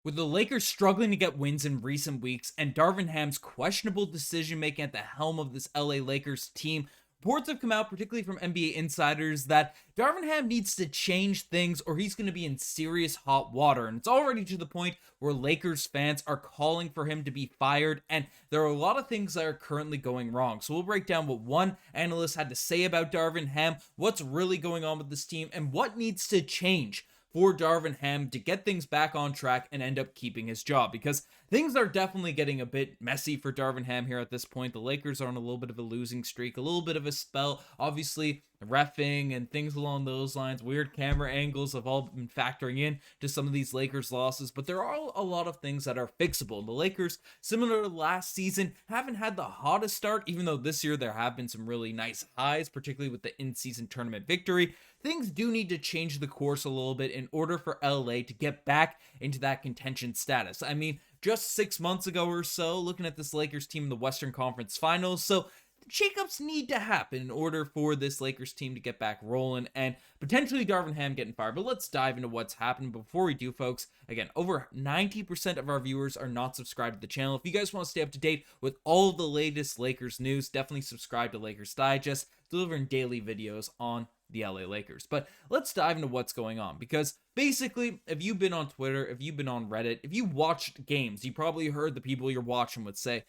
With the Lakers struggling to get wins in recent weeks and Darvin Ham's questionable decision making at the helm of this LA Lakers team, reports have come out, particularly from NBA insiders, that Darvin Ham needs to change things or he's going to be in serious hot water. And it's already to the point where Lakers fans are calling for him to be fired. And there are a lot of things that are currently going wrong. So we'll break down what one analyst had to say about Darvin Ham, what's really going on with this team, and what needs to change for Darvin Ham to get things back on track and end up keeping his job, because things are definitely getting a bit messy for Darvin Ham here at this point. The Lakers are on a little bit of a losing streak, a little bit of a spell. Obviously, reffing and things along those lines, weird camera angles have all been factoring in to some of these Lakers losses, but there are a lot of things that are fixable. The Lakers, similar to last season, haven't had the hottest start, even though this year there have been some really nice highs, particularly with the in-season tournament victory. Things do need to change the course a little bit in order for LA to get back into that contention status. I mean, just 6 months ago or so, looking at this Lakers team in the Western Conference Finals, so shakeups need to happen in order for this Lakers team to get back rolling and potentially Darvin Ham getting fired. But let's dive into what's happened. Before we do, folks, again, over 90% of our viewers are not subscribed to the channel. If you guys want to stay up to date with all the latest Lakers news, definitely subscribe to Lakers Digest, delivering daily videos on the LA Lakers. But let's dive into what's going on, because basically, if you've been on Twitter, if you've been on Reddit, if you watched games, you probably heard the people you're watching would say,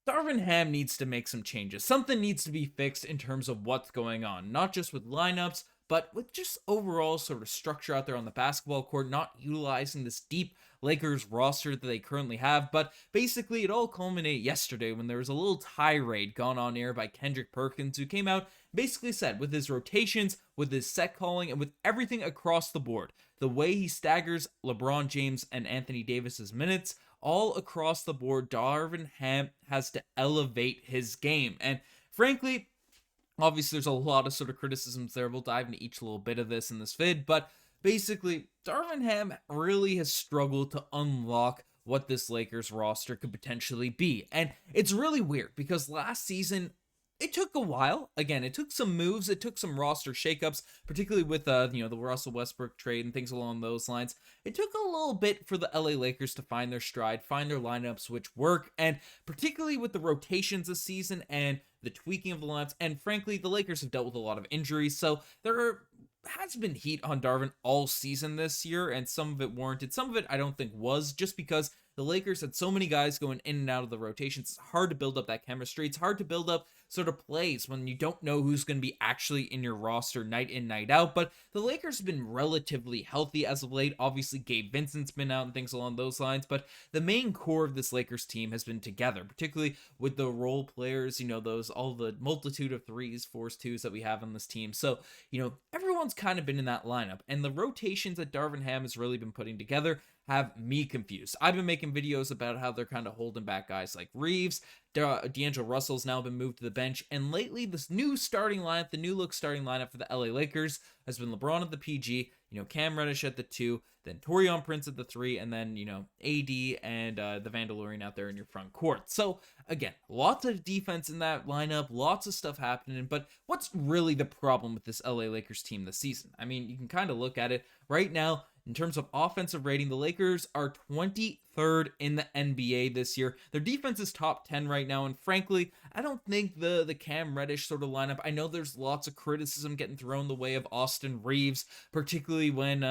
Darvin Ham needs to make some changes. Something needs to be fixed in terms of what's going on, not just with lineups, but with just overall sort of structure out there on the basketball court, not utilizing this deep Lakers roster that they currently have. But basically, it all culminated yesterday when there was a little tirade gone on air by Kendrick Perkins, who came out, basically said, with his rotations, with his set calling, and with everything across the board, the way he staggers LeBron James and Anthony Davis's minutes, all across the board, Darvin Ham has to elevate his game. And frankly, obviously there's a lot of sort of criticisms there. We'll dive into each little bit of this in this vid, but basically, Darvin Ham really has struggled to unlock what this Lakers roster could potentially be. And it's really weird because last season, it took a while. Again, it took some moves. It took some roster shakeups, particularly with the Russell Westbrook trade and things along those lines. It took a little bit for the LA Lakers to find their stride, find their lineups which work, and particularly with the rotations this season and the tweaking of the lineups. And frankly, the Lakers have dealt with a lot of injuries, so has been heat on Darvin all season this year, and some of it warranted. Some of it I don't think was, just because the Lakers had so many guys going in and out of the rotations. It's hard to build up that chemistry. It's hard to build up sort of plays when you don't know who's going to be actually in your roster night in, night out. But the Lakers have been relatively healthy as of late. Obviously, Gabe Vincent's been out and things along those lines. But the main core of this Lakers team has been together, particularly with the role players, all the multitude of threes, fours, twos that we have on this team. So, everyone's kind of been in that lineup. And the rotations that Darvin Ham has really been putting together have me confused. I've been making videos about how they're kind of holding back guys like Reaves. D'Angelo Russell's now been moved to the bench, and lately this new starting lineup, the new look starting lineup for the LA Lakers has been LeBron at the PG, Cam Reddish at the 2, then Taurean Prince at the 3, and then AD and the Vandalorian out there in your front court. So again, lots of defense in that lineup, lots of stuff happening. But what's really the problem with this LA Lakers team this season? I mean, you can kind of look at it right now. In terms of offensive rating, the Lakers are 23rd in the NBA this year. Their defense is top 10 right now, and frankly, I don't think the Cam Reddish sort of lineup, I know there's lots of criticism getting thrown the way of Austin Reaves, particularly when,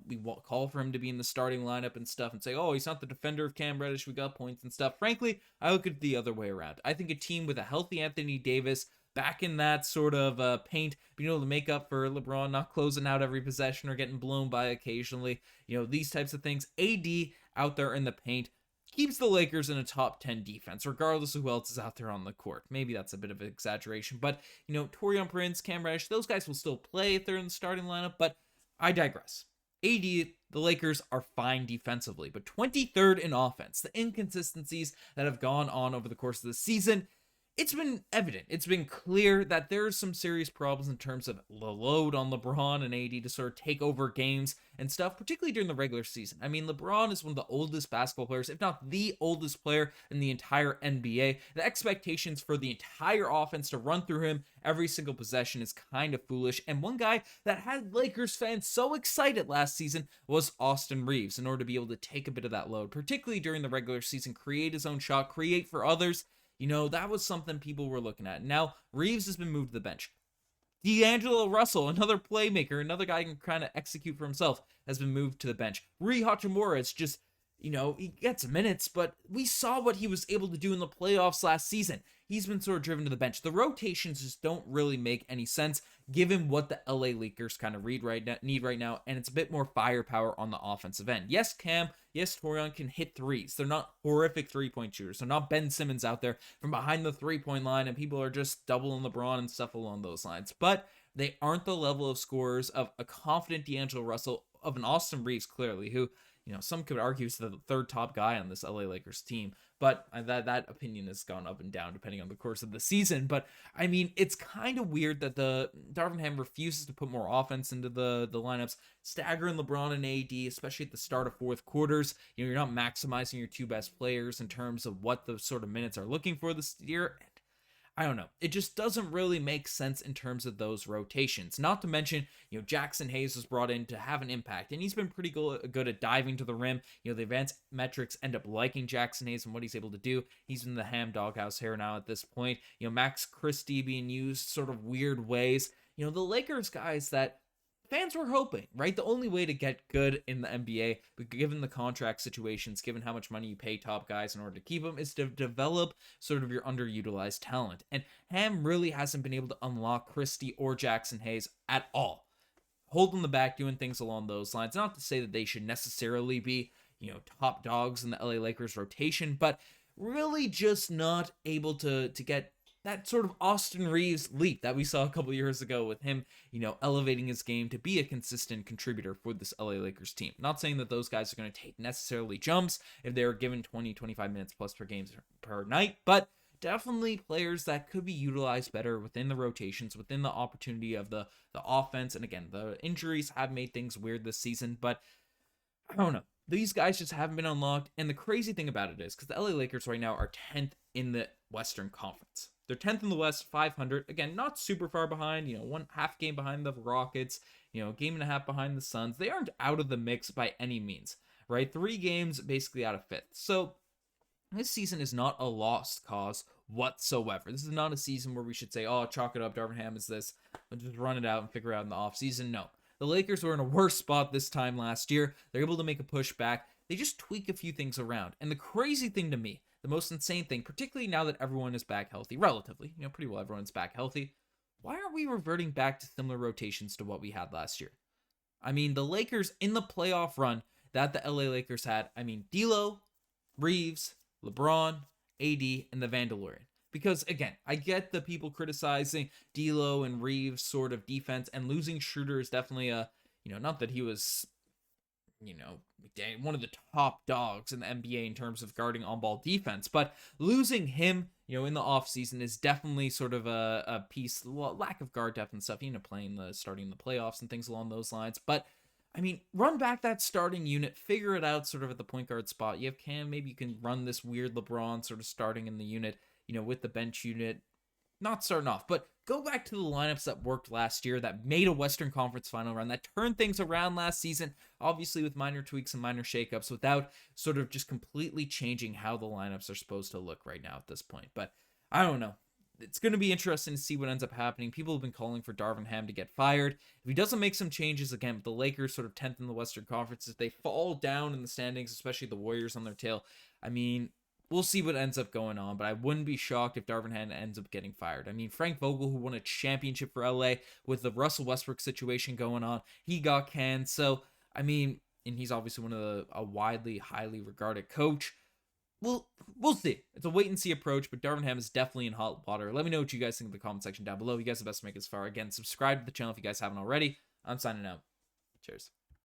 we call for him to be in the starting lineup and stuff and say, oh, he's not the defender of Cam Reddish, we got points and stuff. Frankly, I look at it the other way around. I think a team with a healthy Anthony Davis, back in that sort of paint, being able to make up for LeBron not closing out every possession or getting blown by occasionally, these types of things. AD out there in the paint keeps the Lakers in a top 10 defense, regardless of who else is out there on the court. Maybe that's a bit of an exaggeration, but, Taurean Prince, Cam Reddish, those guys will still play if they're in the starting lineup, but I digress. AD, the Lakers are fine defensively, but 23rd in offense. The inconsistencies that have gone on over the course of the season, it's been evident, it's been clear that there's some serious problems in terms of the load on LeBron and AD to sort of take over games and stuff, particularly during the regular season. I mean, LeBron is one of the oldest basketball players, if not the oldest player in the entire NBA. The expectations for the entire offense to run through him every single possession is kind of foolish. And one guy that had Lakers fans so excited last season was Austin Reaves, in order to be able to take a bit of that load, particularly during the regular season, create his own shot, create for others. That was something people were looking at. Now, Reaves has been moved to the bench. D'Angelo Russell, another playmaker, another guy who can kind of execute for himself, has been moved to the bench. Rui Hachimura is just, he gets minutes, but we saw what he was able to do in the playoffs last season. He's been sort of driven to the bench. The rotations just don't really make any sense, given what the LA Lakers kind of need right now, and it's a bit more firepower on the offensive end. Yes, Cam, yes, Torian can hit threes. They're not horrific three-point shooters. They're not Ben Simmons out there from behind the three-point line, and people are just doubling LeBron and stuff along those lines. But they aren't the level of scorers of a confident D'Angelo Russell, of an Austin Reaves, clearly, who, some could argue is the third top guy on this LA Lakers team, but that opinion has gone up and down depending on the course of the season. But I mean, it's kind of weird that the Darvin Ham refuses to put more offense into the lineups, staggering LeBron and AD, especially at the start of fourth quarters. You're not maximizing your two best players in terms of what the sort of minutes are looking for this year. I don't know. It just doesn't really make sense in terms of those rotations. Not to mention, Jackson Hayes was brought in to have an impact, and he's been pretty good at diving to the rim. The advanced metrics end up liking Jackson Hayes and what he's able to do. He's in the Ham doghouse here now at this point. Max Christie being used sort of weird ways. The Lakers guys that fans were hoping, right? The only way to get good in the NBA, but given the contract situations, given how much money you pay top guys in order to keep them, is to develop sort of your underutilized talent. And Ham really hasn't been able to unlock Christie or Jackson Hayes at all. Holding the back, doing things along those lines. Not to say that they should necessarily be, top dogs in the LA Lakers rotation, but really just not able to get that sort of Austin Reaves leap that we saw a couple years ago with him, elevating his game to be a consistent contributor for this LA Lakers team. Not saying that those guys are going to take necessarily jumps if they're given 20, 25 minutes plus per game per night, but definitely players that could be utilized better within the rotations, within the opportunity of the offense. And again, the injuries have made things weird this season, but I don't know. These guys just haven't been unlocked. And the crazy thing about it is, because the LA Lakers right now are 10th in the Western Conference. They're 10th in the West, 500. Again, not super far behind, one half game behind the Rockets, game and a half behind the Suns. They aren't out of the mix by any means, right? 3 games basically out of 5th. So this season is not a lost cause whatsoever. This is not a season where we should say, oh, chalk it up, Darvin Ham is this, and just run it out and figure it out in the offseason. No. The Lakers were in a worse spot this time last year. They're able to make a push back. They just tweak a few things around. And the crazy thing to me, the most insane thing, particularly now that everyone is back healthy, relatively, pretty well everyone's back healthy, why aren't we reverting back to similar rotations to what we had last year? I mean, the Lakers in the playoff run that the LA Lakers had, D'Lo, Reaves, LeBron, AD, and the Vandalorian. Because, again, I get the people criticizing D'Lo and Reaves' sort of defense, and losing Schroeder is definitely not that he was, one of the top dogs in the NBA in terms of guarding on-ball defense, but losing him, in the offseason is definitely sort of a piece, lack of guard depth and stuff, starting the playoffs and things along those lines. But, run back that starting unit, figure it out sort of at the point guard spot. You have Cam, maybe you can run this weird LeBron sort of starting in the unit, with the bench unit, not starting off, but go back to the lineups that worked last year, that made a Western Conference final run, that turned things around last season, obviously with minor tweaks and minor shakeups, without sort of just completely changing how the lineups are supposed to look right now at this point. But I don't know. It's going to be interesting to see what ends up happening. People have been calling for Darvin Ham to get fired. If he doesn't make some changes, again, with the Lakers sort of 10th in the Western Conference, if they fall down in the standings, especially the Warriors on their tail, we'll see what ends up going on, but I wouldn't be shocked if Darvin Ham ends up getting fired. Frank Vogel, who won a championship for LA with the Russell Westbrook situation going on, he got canned. So, and he's obviously a widely, highly regarded coach. We'll see. It's a wait-and-see approach, but Darvin Ham is definitely in hot water. Let me know what you guys think in the comment section down below. You guys are the best to make it as far. Again, subscribe to the channel if you guys haven't already. I'm signing out. Cheers.